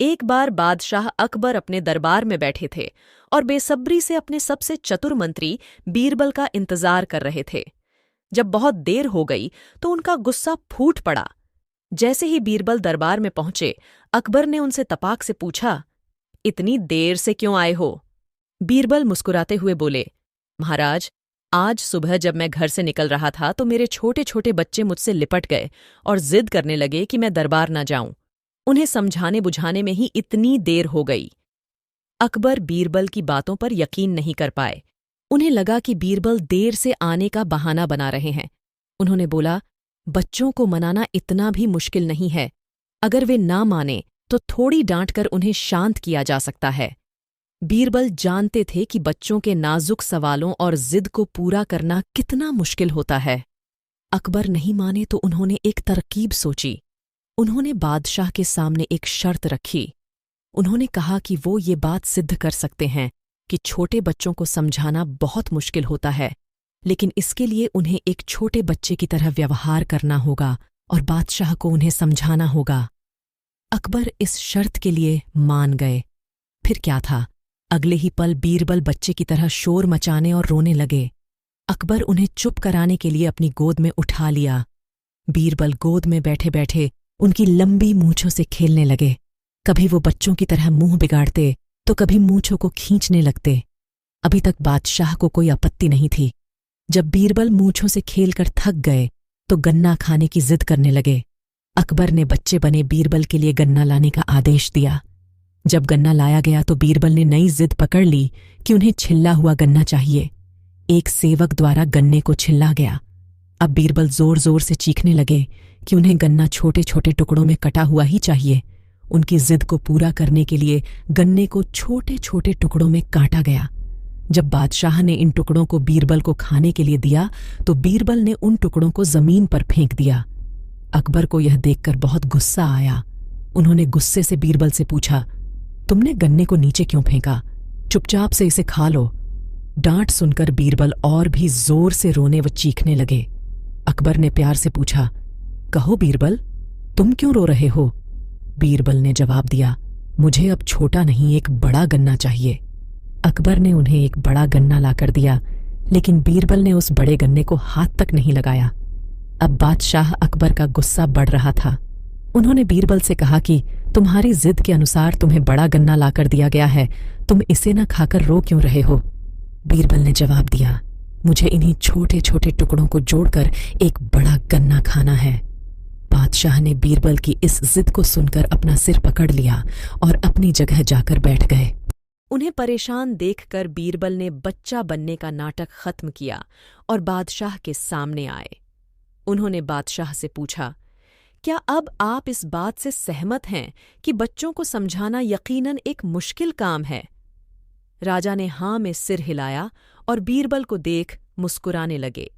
एक बार बादशाह अकबर अपने दरबार में बैठे थे और बेसब्री से अपने सबसे चतुर मंत्री बीरबल का इंतजार कर रहे थे। जब बहुत देर हो गई तो उनका गुस्सा फूट पड़ा। जैसे ही बीरबल दरबार में पहुंचे, अकबर ने उनसे तपाक से पूछा, इतनी देर से क्यों आए हो? बीरबल मुस्कुराते हुए बोले, महाराज, आज सुबह जब मैं घर से निकल रहा था तो मेरे छोटे छोटे बच्चे मुझसे लिपट गए और जिद करने लगे कि मैं दरबार न जाऊं। उन्हें समझाने बुझाने में ही इतनी देर हो गई। अकबर बीरबल की बातों पर यकीन नहीं कर पाए। उन्हें लगा कि बीरबल देर से आने का बहाना बना रहे हैं। उन्होंने बोला, बच्चों को मनाना इतना भी मुश्किल नहीं है। अगर वे ना माने तो थोड़ी डांटकर उन्हें शांत किया जा सकता है। बीरबल जानते थे कि बच्चों के नाजुक सवालों और जिद को पूरा करना कितना मुश्किल होता है। अकबर नहीं माने तो उन्होंने एक तरकीब सोची। उन्होंने बादशाह के सामने एक शर्त रखी। उन्होंने कहा कि वो ये बात सिद्ध कर सकते हैं कि छोटे बच्चों को समझाना बहुत मुश्किल होता है, लेकिन इसके लिए उन्हें एक छोटे बच्चे की तरह व्यवहार करना होगा और बादशाह को उन्हें समझाना होगा। अकबर इस शर्त के लिए मान गए। फिर क्या था, अगले ही पल बीरबल बच्चे की तरह शोर मचाने और रोने लगे। अकबर उन्हें चुप कराने के लिए अपनी गोद में उठा लिया। बीरबल गोद में बैठे बैठे उनकी लंबी मूंछों से खेलने लगे। कभी वो बच्चों की तरह मुंह बिगाड़ते तो कभी मूंछों को खींचने लगते। अभी तक बादशाह को कोई आपत्ति नहीं थी। जब बीरबल मूंछों से खेलकर थक गए तो गन्ना खाने की जिद करने लगे। अकबर ने बच्चे बने बीरबल के लिए गन्ना लाने का आदेश दिया। जब गन्ना लाया गया तो बीरबल ने नई जिद पकड़ ली कि उन्हें छिल्ला हुआ गन्ना चाहिए। एक सेवक द्वारा गन्ने को छिल्ला गया। अब बीरबल जोर जोर से चीखने लगे कि उन्हें गन्ना छोटे छोटे टुकड़ों में कटा हुआ ही चाहिए। उनकी जिद को पूरा करने के लिए गन्ने को छोटे छोटे टुकड़ों में काटा गया। जब बादशाह ने इन टुकड़ों को बीरबल को खाने के लिए दिया तो बीरबल ने उन टुकड़ों को जमीन पर फेंक दिया। अकबर को यह देखकर बहुत गुस्सा आया। उन्होंने गुस्से से बीरबल से पूछा, तुमने गन्ने को नीचे क्यों फेंका? चुपचाप से इसे खा लो। डांट सुनकर बीरबल और भी जोर से रोने व चीखने लगे। अकबर ने प्यार से पूछा, कहो बीरबल, तुम क्यों रो रहे हो? बीरबल ने जवाब दिया, मुझे अब छोटा नहीं एक बड़ा गन्ना चाहिए। अकबर ने उन्हें एक बड़ा गन्ना लाकर दिया, लेकिन बीरबल ने उस बड़े गन्ने को हाथ तक नहीं लगाया। अब बादशाह अकबर का गुस्सा बढ़ रहा था। उन्होंने बीरबल से कहा कि तुम्हारी जिद के अनुसार तुम्हें बड़ा गन्ना लाकर दिया गया है, तुम इसे न खाकर रो क्यों रहे हो? बीरबल ने जवाब दिया, मुझे इन्हीं छोटे छोटे टुकड़ों को जोड़कर एक बड़ा गन्ना खाना है। बादशाह ने बीरबल की इस जिद को सुनकर अपना सिर पकड़ लिया और अपनी जगह जाकर बैठ गए। उन्हें परेशान देखकर बीरबल ने बच्चा बनने का नाटक खत्म किया और बादशाह के सामने आए। उन्होंने बादशाह से पूछा, क्या अब आप इस बात से सहमत हैं कि बच्चों को समझाना यकीनन एक मुश्किल काम है? राजा ने हाँ में सिर हिलाया और बीरबल को देख मुस्कुराने लगे।